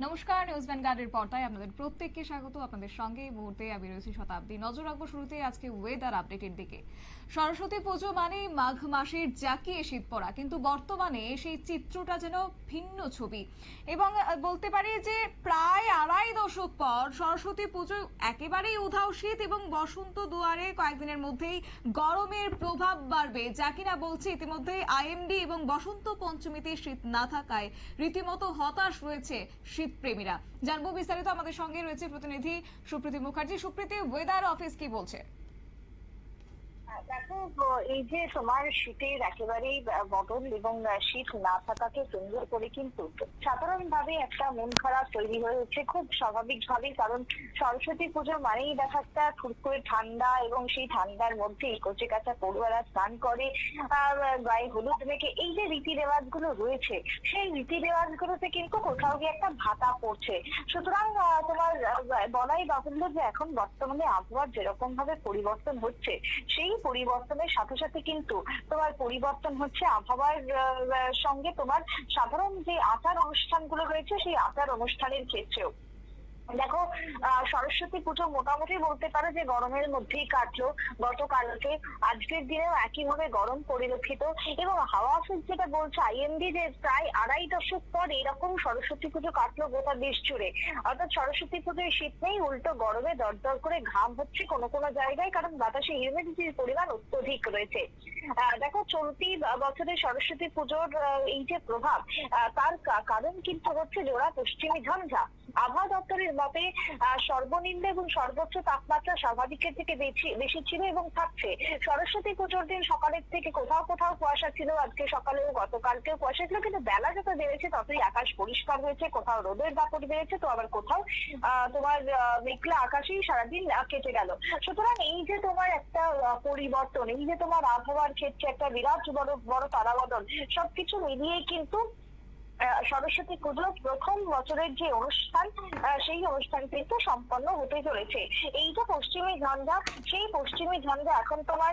নমস্কার, নিউজ ভ্যানগার্ডের পর্দায় আপনাদের প্রত্যেককে স্বাগত। আপনাদের সঙ্গে এই মুহূর্তে আমি রয়েছি শতাব্দী। নজর রাখবো শুরুতেই আজকে ওয়েদার আপডেটের দিকে। সরস্বতী পুজো মানে মাঘ মাসের জাঁকিয়ে শীত পড়া, কিন্তু বর্তমানে সেই চিত্রটা যেন ভিন্ন ছবি। এবং বলতে পারি যে প্রায় আড়াই দশক পর সরস্বতী পুজো একেবারেই উধাও শীত, এবং বসন্ত দুয়ারে কয়েকদিনের মধ্যেই গরমের প্রভাব বাড়বে, যা কিনা বলছে ইতিমধ্যে আইএমডি। এবং বসন্ত পঞ্চমীতে শীত না থাকায় রীতিমতো হতাশ রয়েছে শীতপ্রেমীরা। জানবো বিস্তারিত, আমাদের সঙ্গে রয়েছে প্রতিনিধি সুপ্রীতি মুখার্জি। সুপ্রীতি, ওয়েদার অফিস কি বলছে? দেখো, এই যে তোমার শীতের একেবারেই বদল এবং শীত না থাকাকে কেন্দ্র করে কিন্তু সাধারণভাবে একটা মন খারাপ তৈরি হয়েছে, খুব স্বাভাবিকভাবেই। কারণ সরস্বতী পুজো মানেই দেখা একটা ফুরফুরে ঠান্ডা, এবং সেই ঠান্ডার মধ্যে কচি কাঁচা পড়ুয়ারা স্নান করে, গায়ে হলুদ মেখে এই যে রীতি রেওয়াজ গুলো রয়েছে, সেই রীতি রেওয়াজ গুলোতে কিন্তু কোথাও গিয়ে একটা ভাটা পড়ছে। সুতরাং তোমার বলাই বাহুল্য যে এখন বর্তমানে আবহাওয়ার যেরকম ভাবে পরিবর্তন হচ্ছে, সেই পরিবর্তনের সাথে সাথে কিন্তু তোমার পরিবর্তন হচ্ছে আবহাওয়ার সঙ্গে তোমার সাধারণ যে আচার অনুষ্ঠানগুলো রয়েছে, সেই আচার অনুষ্ঠানের ক্ষেত্রেও। দেখো, সরস্বতী পুজো মোটামুটি বলতে পারো যে গরমের মধ্যেই কাটলো। গতকালকে আজকের দিনেও একইভাবে গরম পরিলক্ষিত, এবং হাওয়া অফিস যেটা বলছে আইএমডি, যে প্রায় আড়াই দশক পর এরকম সরস্বতী পুজো কাটলো গোটা দেশ জুড়ে। অর্থাৎ সরস্বতী পুজোয় শীত নেই, উল্টো গরমে দরদর করে ঘাম হচ্ছে কোনো কোনো জায়গায়, কারণ বাতাসে হিউমিডিটির পরিমাণ অত্যধিক রয়েছে। দেখো, চলতি বছরের সরস্বতী পুজোর এই যে প্রভাব, তার কারণ কিন্তু হচ্ছে জোড়া পশ্চিমী ঝঞ্ঝা। আবহাওয়া দপ্তরের মতে সর্বনিম্ন এবং সর্বোচ্চ তাপমাত্রা স্বাভাবিকের থেকে বেশি ছিল এবং থাকছে। সরস্বতী পুজোর দিন সকালের থেকে কোথাও কোথাও কুয়াশা ছিল, আজকে সকালেও গতকালকেও কুয়াশা ছিল, কিন্তু বেলা যত বেড়েছে ততই আকাশ পরিষ্কার হয়েছে। কোথাও রোদের দাপট বেড়েছে, তো আবার কোথাও তোমার মেঘলা আকাশেই সারাদিন কেটে গেল। সুতরাং এই যে তোমার একটা পরিবর্তন, এই যে তোমার আবহাওয়ার ক্ষেত্রে একটা বিরাট বড় বড় তারাবদল, সবকিছু মিলিয়েই কিন্তু সরস্বতী পুজোর প্রথম বছরের যে অনুষ্ঠান, সেই অনুষ্ঠান কিন্তু সম্পন্ন হতে চলেছে। এই যে পশ্চিমী ঝঞ্ঝা, সেই পশ্চিমী ঝঞ্ঝা এখন তোমার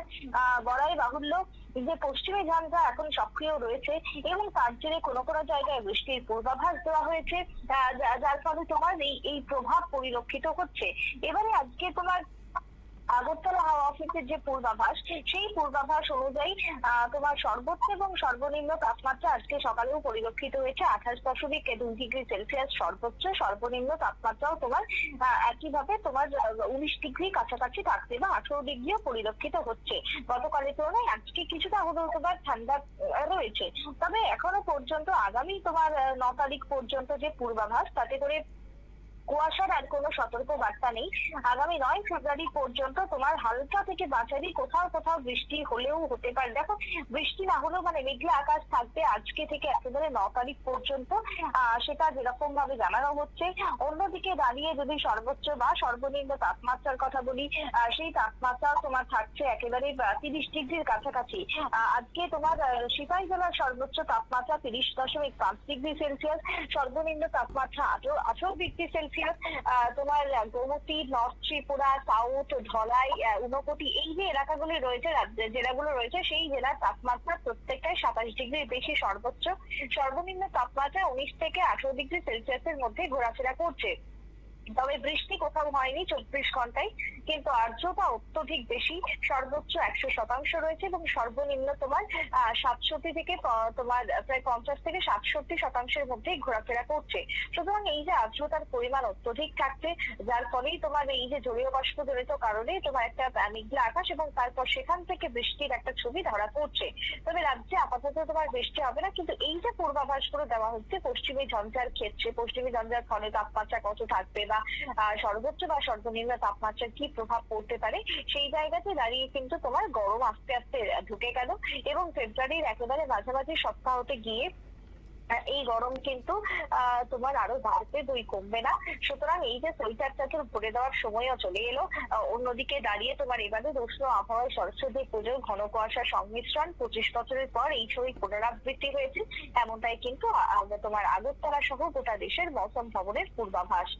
বলাই বাহুল্য যে পশ্চিমী ঝঞ্ঝা এখন সক্রিয় রয়েছে, এবং তার জেরে কোনো কোনো জায়গায় বৃষ্টির পূর্বাভাস দেওয়া হয়েছে, যার ফলে তোমার এই প্রভাব পরিলক্ষিত হচ্ছে। এবারে আজকে তোমার আগরতলা হাওয়া অফিসের যে পূর্বাভাস, সেই পূর্বাভাস অনুযায়ী তোমার সর্বোচ্চ এবং সর্বনিম্ন তাপমাত্রা আজকে সকালেও পরিলক্ষিত হয়েছে 28.2 ডিগ্রি সেলসিয়াস সর্বোচ্চ, সর্বনিম্ন তাপমাত্রাও তোমার একইভাবে তোমার 19 ডিগ্রি কাছাকাছি থাকছে, বা 18 ডিগ্রিও পরিলক্ষিত হচ্ছে। গতকালের তুলনায় আজকে কিছুটা হলেও তোমার ঠান্ডা রয়েছে। তবে এখনো পর্যন্ত আগামী তোমার 9 তারিখ পর্যন্ত যে পূর্বাভাস, তাতে করে কুয়াশার আর কোনো সতর্ক বার্তা নেই। আগামী 9 ফেব্রুয়ারি পর্যন্ত তোমার হালকা থেকে মাঝারি কোথাও কোথাও বৃষ্টি হলেও হতে পারে। দেখো, বৃষ্টি না হলেও মানে মেঘলা আকাশ থাকবে আজকে থেকে একেবারে 9 তারিখ পর্যন্ত, সেটা যেরকম ভাবে জানানো হচ্ছে। অন্যদিকে দাঁড়িয়ে যদি সর্বোচ্চ বা সর্বনিম্ন তাপমাত্রার কথা বলি, সেই তাপমাত্রা তোমার থাকছে একেবারে 30 ডিগ্রির কাছাকাছি। আজকে তোমার সিপাহী জেলার সর্বোচ্চ তাপমাত্রা 30.5 ডিগ্রি সেলসিয়াস, সর্বনিম্ন তাপমাত্রা 18 ডিগ্রি সেলসিয়াস। তোমার গোমতী, নর্থ ত্রিপুরা, সাউথ, ধলাই, ঊনকোটি এই যে এলাকাগুলি রয়েছে, জেলাগুলো রয়েছে, সেই জেলার তাপমাত্রা প্রত্যেকটাই 27 ডিগ্রির বেশি সর্বোচ্চ। সর্বনিম্ন তাপমাত্রা 19 থেকে 18 ডিগ্রি সেলসিয়াসের মধ্যে ঘোরাফেরা করছে। তবে বৃষ্টি কোথাও হয়নি 24 ঘন্টায়, কিন্তু আর্দ্রতা অত্যধিক বেশি, সর্বোচ্চ 100% রয়েছে, এবং সর্বনিম্ন তোমার 67 থেকে তোমার প্রায় 50 থেকে 67% মধ্যেই ঘোরাফেরা করছে। সুতরাং এই যে আর্দ্রতার পরিমাণ অত্যধিক থাকছে, যার ফলেই তোমার এই যে জলীয় বাষ্প জনিত কারণে তোমার একটা মেঘলা আকাশ, এবং তারপর সেখান থেকে বৃষ্টির একটা ছবি ধরা পড়ছে। তবে রাজ্যে আপাতত তোমার বৃষ্টি হবে না, কিন্তু এই যে পূর্বাভাস করে দেওয়া হচ্ছে পশ্চিমী ঝঞ্ঝার ক্ষেত্রে, পশ্চিমী ঝঞ্ঝার ফলে তাপমাত্রা কত থাকবে বা সর্বোচ্চ বা সর্বনিম্ন তাপমাত্রার কি প্রভাব পড়তে পারে, সেই জায়গাতে দাঁড়িয়ে কিন্তু তোমার গরম আস্তে আস্তে ঢুকে গেল, এবং ফেব্রুয়ারির একেবারে মাঝামাঝি সপ্তাহতে গিয়ে এই গরম কিন্তু তোমার আরো বাড়বে, বই কমবে না। সুতরাং এই যে সোয়েটারটাকে ভরে দেওয়ার সময়ও চলে এলো। অন্যদিকে দাঁড়িয়ে তোমার এবারে উষ্ণ আবহাওয়ায় সরস্বতী পুজোর ঘন কুয়াশার সংমিশ্রণ 25 বছরের পর এই ছবি পুনরাবৃত্তি হয়েছে, এমনটাই কিন্তু তোমার আগরতলা সহ গোটা দেশের মৌসুম ভবনের পূর্বাভাস।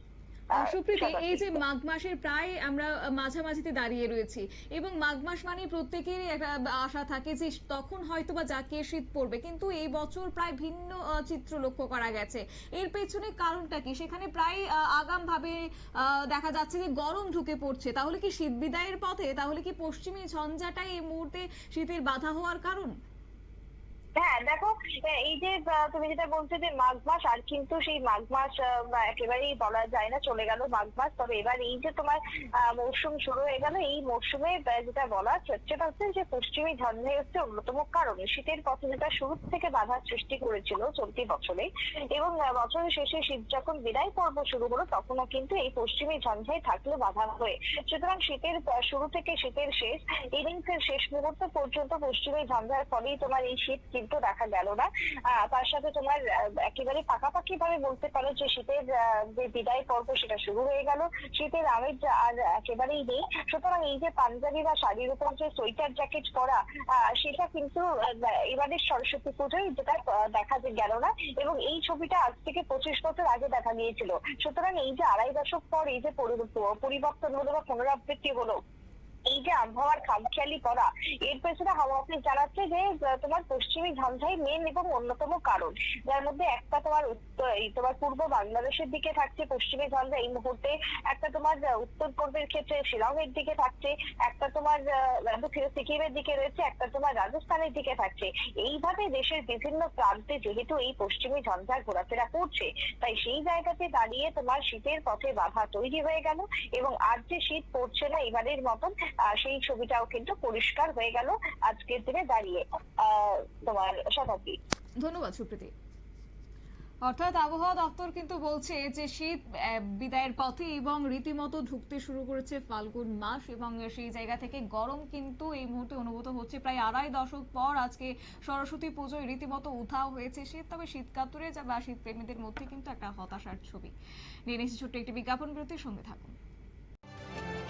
সুপ্রীতি, এই যে মাঘ মাসের প্রায় আমরা মাঝামাঝিতে দাঁড়িয়ে রয়েছি এবং মাঘ মাস মানে প্রত্যেকেরই একটা আশা থাকে যে তখন হয়তোবা জাঁকিয়ে শীত পড়বে, কিন্তু এই বছর প্রায় ভিন্ন চিত্র লক্ষ্য করা গেছে। এর পেছনে কারণটা কি? সেখানে প্রায় আগাম ভাবে দেখা যাচ্ছে যে গরম ঢুকে পড়ছে। তাহলে কি শীত বিদায়ের পথে? তাহলে কি পশ্চিমী ঝঞ্ঝাটাই এই মুহূর্তে শীতের বাধা হওয়ার কারণ? হ্যাঁ দেখো, এই যে তুমি যেটা বলছো যে মাঘ মাস, আর কিন্তু সেই মাঘ মাস একেবারেই বলা যায় না, চলে গেল মাঘ মাস। তবে এবার এই যে তোমার মৌসুম শুরু হয়ে গেল, এই মৌসুমে যেটা বলা সেটা হচ্ছে যে পশ্চিমী ঝঞ্ঝাই হচ্ছে অন্যতম কারণ। শীতের পথে যেটা শুরু থেকে বাধার সৃষ্টি করেছিল চলতি বছরে, এবং বছরের শেষে শীত যখন বিদায় পর্ব শুরু হলো তখনও কিন্তু এই পশ্চিমী ঝঞ্ঝাই থাকলো বাধা হয়ে। সুতরাং শীতের শুরু থেকে শীতের শেষ ইনিংসের শেষ মুহূর্ত পর্যন্ত পশ্চিমী ঝঞ্ঝার ফলেই তোমার এই শীত কিন্তু দেখা গেল না। তার সাথে তোমার একেবারে পাকাপাকি ভাবে বলতে পারো যে শীতের যে বিদায় পর্ব সেটা শুরু হয়ে গেল, শীতের আমেজ আর একেবারেই নেই। সুতরাং এই যে পাঞ্জাবি বা শাড়ির উপর যে সোয়েটার জ্যাকেট পরা, সেটা কিন্তু এবারের সরস্বতী পুজোয় যেটা দেখা গেল না, এবং এই ছবিটা আজ থেকে 25 বছর আগে দেখা গিয়েছিল। সুতরাং এই যে 2.5 দশক পর এই যে পরিবর্তন হলো বা পুনরাবৃত্তি হলো, এই যে আবহাওয়ার খামখেয়ালি করা, এর পেছনে হাওয়া অফিস জানাচ্ছে যে তোমার পশ্চিমী ঝঞ্ঝাই মেন এবং অন্যতম কারণ। যার মধ্যে একটা তোমার তোমার পূর্ব বাংলাদেশের দিকে থাকছে পশ্চিমী ঝঞ্ঝা এই মুহূর্তে, একটা তোমার উত্তর পূর্বের ক্ষেত্রে শিলং এর দিকে থাকছে, একটা তোমার সিকিমের দিকে রয়েছে, একটা তোমার রাজস্থানের দিকে থাকছে। এইভাবে দেশের বিভিন্ন প্রান্তে যেহেতু এই পশ্চিমী ঝঞ্ঝা ঘোরাফেরা করছে, তাই সেই জায়গাতে দাঁড়িয়ে তোমার শীতের পথে বাধা তৈরি হয়ে গেল, এবং আর যে শীত পড়ছে না এবারের মতন, সেই ছবিটাও কিন্তু পরিষ্কার হয়ে গেল আজকের দিনে দাঁড়িয়ে। তোমার শতাব্দী। ধন্যবাদ সুপ্রীতি। অর্থাৎ আবহাওয়া দপ্তর কিন্তু বলছে যে শীত বিদায়ের পথে এবং রীতিমতো ঢুকতে শুরু করেছে ফাল্গুন মাস, এবং সেই জায়গা থেকে গরম কিন্তু এই মুহূর্তে অনুভূত হচ্ছে। প্রায় 2.5 দশক পর আজকে সরস্বতী পুজোয় রীতিমতো উধাও হয়েছে শীত। তবে শীত কাতুরে বা শীত প্রেমীদের মধ্যে কিন্তু একটা হতাশার ছবি নিয়ে নিয়েছে। ছোট্ট একটি বিজ্ঞাপন বিরতির সঙ্গে থাকুন।